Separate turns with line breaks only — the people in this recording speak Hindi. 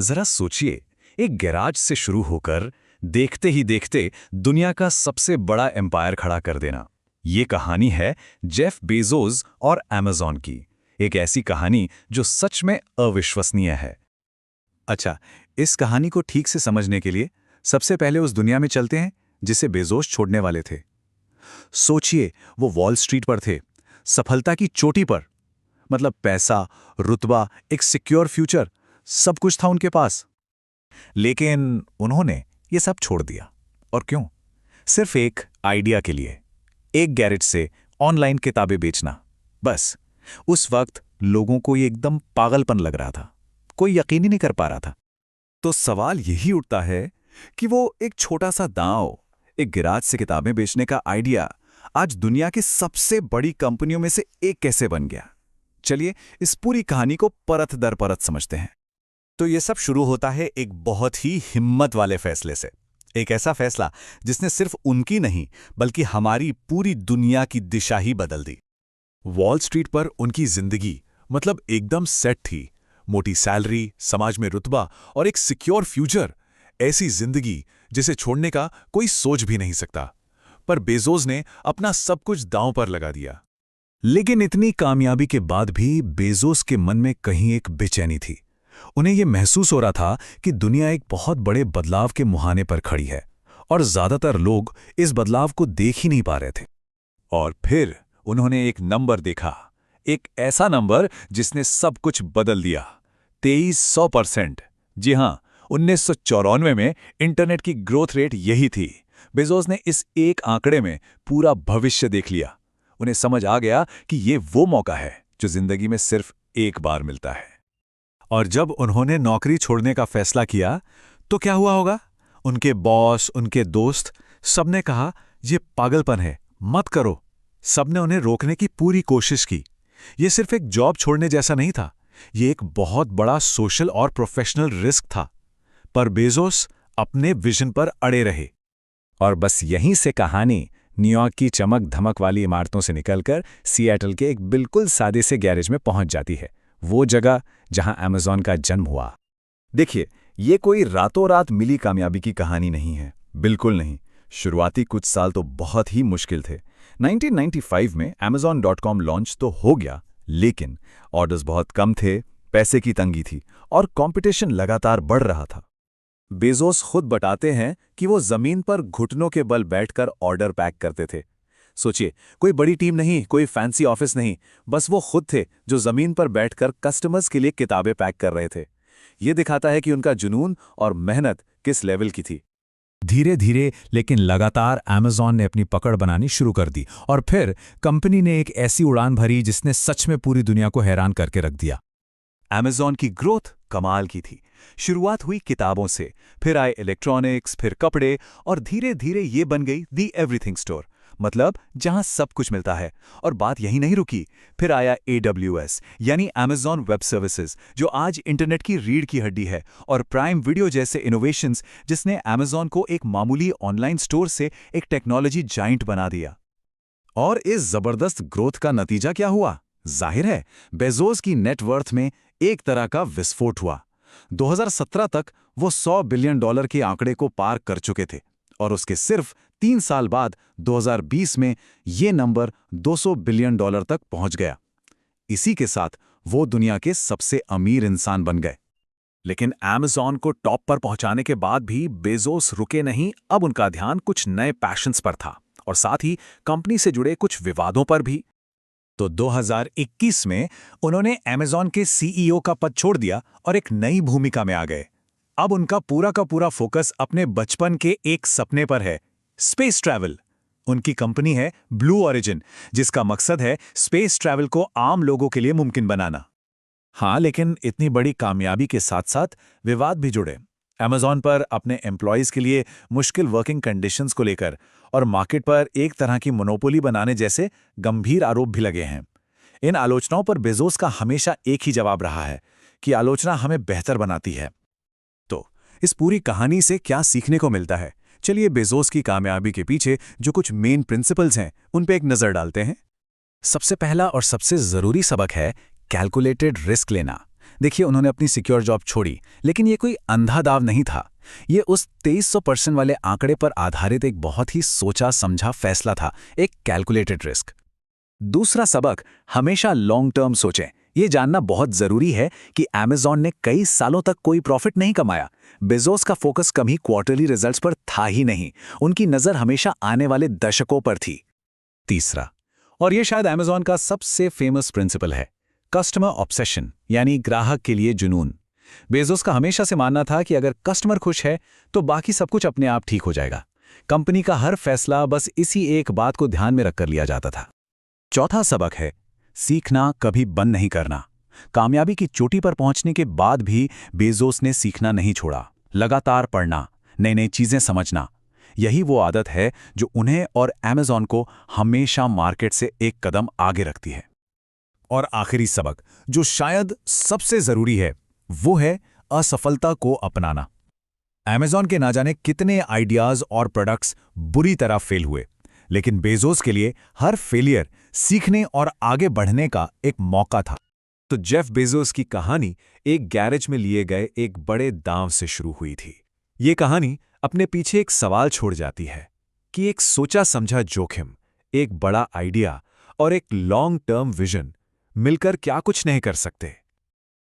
जरा सोचिए, एक गैराज से शुरू होकर देखते ही देखते दुनिया का सबसे बड़ा एम्पायर खड़ा कर देना। ये कहानी है जेफ बेजोस और अमेज़न की। एक ऐसी कहानी जो सच में अविश्वसनीय है।
अच्छा, इस कहानी को ठीक से समझने के लिए सबसे पहले उस दुनिया में चलते हैं जिसे बेजोस छोड़ने वाले थे। सोचिए, वो वॉल स्ट्रीट पर थे, सफलता की चोटी पर। मतलब पैसा, रुतबा, एक सिक्योर फ्यूचर, सब कुछ था उनके पास। लेकिन उन्होंने ये सब छोड़ दिया। और क्यों? सिर्फ एक आइडिया के लिए, एक गैरेज से ऑनलाइन किताबें बेचना। बस उस वक्त लोगों को ये एकदम पागलपन लग रहा था, कोई यकीन ही नहीं कर पा रहा था। तो सवाल यही उठता है कि वो एक छोटा सा दांव, एक गिराज से किताबें बेचने का आइडिया आज दुनिया की सबसे बड़ी कंपनियों में से एक कैसे बन गया। चलिए इस पूरी कहानी को परत दर परत समझते हैं। तो ये सब शुरू होता है एक बहुत ही हिम्मत वाले फैसले से। एक ऐसा फैसला जिसने सिर्फ उनकी नहीं बल्कि हमारी पूरी दुनिया की दिशा ही बदल दी। वॉल स्ट्रीट पर उनकी जिंदगी मतलब एकदम सेट थी। मोटी सैलरी, समाज में रुतबा और एक सिक्योर फ्यूचर। ऐसी जिंदगी जिसे छोड़ने का कोई सोच भी नहीं सकता। पर बेजोस ने अपना सब कुछ दांव पर लगा दिया। लेकिन इतनी कामयाबी के बाद भी बेजोस के मन में कहीं एक बेचैनी थी। उन्हें यह महसूस हो रहा था कि दुनिया एक बहुत बड़े बदलाव के मुहाने पर खड़ी है और ज्यादातर लोग इस बदलाव को देख ही नहीं पा रहे थे। और फिर उन्होंने एक नंबर देखा, एक ऐसा नंबर जिसने सब कुछ बदल दिया। 2300%। जी हां, 1994 में इंटरनेट की ग्रोथ रेट यही थी। बेजोस ने इस एक आंकड़े में पूरा भविष्य देख लिया। उन्हें समझ आ गया कि ये वो मौका है जो जिंदगी में सिर्फ एक बार मिलता है। और जब उन्होंने नौकरी छोड़ने का फैसला किया तो क्या हुआ होगा? उनके बॉस, उनके दोस्त, सबने कहा यह पागलपन है, मत करो। सबने उन्हें रोकने की पूरी कोशिश की। यह सिर्फ एक जॉब छोड़ने जैसा नहीं था, यह एक बहुत बड़ा सोशल और प्रोफेशनल रिस्क था। पर बेजोस अपने विजन पर अड़े रहे। और बस यहीं से कहानी न्यूयॉर्क की चमक धमक वाली इमारतों से निकलकर सिएटल के एक बिल्कुल सादे से गैरेज में पहुंच जाती है, वो जगह जहां अमेज़न का जन्म हुआ। देखिए, ये कोई रातों रात मिली कामयाबी की कहानी नहीं है, बिल्कुल नहीं। शुरुआती कुछ साल तो बहुत ही मुश्किल थे। 1995 में Amazon.com लॉन्च तो हो गया, लेकिन ऑर्डर्स बहुत कम थे, पैसे की तंगी थी और कंपटीशन लगातार बढ़ रहा था। बेजोस खुद बताते हैं कि वो जमीन पर घुटनों के बल बैठकर ऑर्डर पैक करते थे। सोचिए, कोई बड़ी टीम नहीं, कोई फैंसी ऑफिस नहीं, बस वो खुद थे जो जमीन पर बैठकर कस्टमर्स के लिए किताबें पैक कर रहे थे। ये दिखाता है कि उनका जुनून और मेहनत किस लेवल की थी। धीरे धीरे लेकिन लगातार Amazon ने अपनी पकड़ बनानी शुरू कर दी और फिर कंपनी ने एक ऐसी उड़ान भरी जिसने सच में पूरी दुनिया को हैरान करके रख दिया। Amazon की ग्रोथ कमाल की थी। शुरुआत हुई किताबों से, फिर आए इलेक्ट्रॉनिक्स, फिर कपड़े और धीरे धीरे ये बन गई दी एवरीथिंग स्टोर, मतलब जहां सब कुछ मिलता है। और बात यही नहीं रुकी, फिर आया AWS यानी Amazon वेब सर्विसेज, जो आज इंटरनेट की रीढ़ की हड्डी है, और प्राइम वीडियो जैसे इनोवेशंस जिसने Amazon को एक मामूली ऑनलाइन स्टोर से एक टेक्नोलॉजी जाइंट बना दिया। और इस जबरदस्त ग्रोथ का नतीजा क्या हुआ? जाहिर है, बेजोस की नेटवर्थ में एक तरह का विस्फोट हुआ। 2017 तक वो $100 बिलियन के आंकड़े को पार कर चुके थे और उसके सिर्फ 3 साल बाद 2020 में ये नंबर $200 बिलियन तक पहुंच गया। इसी के साथ वो दुनिया के सबसे अमीर इंसान बन गए। लेकिन Amazon को टॉप पर पहुंचाने के बाद भी बेजोस रुके नहीं। अब उनका ध्यान कुछ नए पैशंस पर था और साथ ही कंपनी से जुड़े कुछ विवादों पर भी। तो 2021 में उन्होंने Amazon के CEO का पद छोड़ दिया और एक नई भूमिका में आ गए। अब उनका पूरा का पूरा फोकस अपने बचपन के एक सपने पर है, स्पेस ट्रैवल। उनकी कंपनी है ब्लू ओरिजिन, जिसका मकसद है स्पेस ट्रैवल को आम लोगों के लिए मुमकिन बनाना। हाँ, लेकिन इतनी बड़ी कामयाबी के साथ साथ विवाद भी जुड़े। Amazon पर अपने एम्प्लॉयज के लिए मुश्किल वर्किंग कंडीशंस को लेकर और मार्केट पर एक तरह की मोनोपोली बनाने जैसे गंभीर आरोप भी लगे हैं। इन आलोचनाओं पर बेजोस का हमेशा एक ही जवाब रहा है कि आलोचना हमें बेहतर बनाती है। तो इस पूरी कहानी से क्या सीखने को मिलता है? चलिए बेजोस की कामयाबी के पीछे जो कुछ मेन प्रिंसिपल्स हैं उन पे एक नजर डालते हैं। सबसे पहला और सबसे जरूरी सबक है कैलकुलेटेड रिस्क लेना। देखिए, उन्होंने अपनी सिक्योर जॉब छोड़ी, लेकिन ये कोई अंधा दाव नहीं था। ये उस 2300% वाले आंकड़े पर आधारित एक बहुत ही सोचा समझा फैसला था, एक कैलकुलेटेड रिस्क। दूसरा सबक, हमेशा लॉन्ग टर्म सोचें। ये जानना बहुत जरूरी है कि अमेज़न ने कई सालों तक कोई प्रॉफिट नहीं कमाया। बेजोस का फोकस कभी क्वार्टरली रिजल्ट्स पर था ही नहीं, उनकी नजर हमेशा आने वाले दशकों पर थी।
तीसरा, और ये शायद अमेज़न का सबसे फेमस प्रिंसिपल है, कस्टमर ऑब्सेशन, यानी ग्राहक के लिए जुनून। बेजोस का हमेशा से मानना था कि अगर कस्टमर खुश है तो बाकी सब कुछ अपने आप ठीक हो जाएगा। कंपनी का हर फैसला बस इसी एक बात को ध्यान में रखकर लिया जाता था।
चौथा सबक है, सीखना कभी बंद नहीं करना। कामयाबी की चोटी पर पहुंचने के बाद भी बेजोस ने सीखना नहीं छोड़ा। लगातार पढ़ना, नई नई चीजें समझना, यही वो आदत है जो उन्हें और अमेज़न को हमेशा मार्केट से एक कदम आगे रखती है।
और आखिरी सबक, जो शायद सबसे जरूरी है, वो है असफलता को अपनाना। अमेज़न के ना जाने कितने आइडियाज और प्रोडक्ट्स बुरी तरह फेल हुए, लेकिन बेजोस के लिए हर फेलियर सीखने और आगे बढ़ने का एक मौका था। तो जेफ बेजोस की कहानी एक गैरेज में लिए गए एक बड़े दांव से शुरू हुई थी। ये कहानी अपने पीछे एक सवाल छोड़ जाती है कि एक सोचा समझा जोखिम, एक बड़ा आइडिया और एक लॉन्ग टर्म विजन मिलकर क्या कुछ नहीं कर सकते।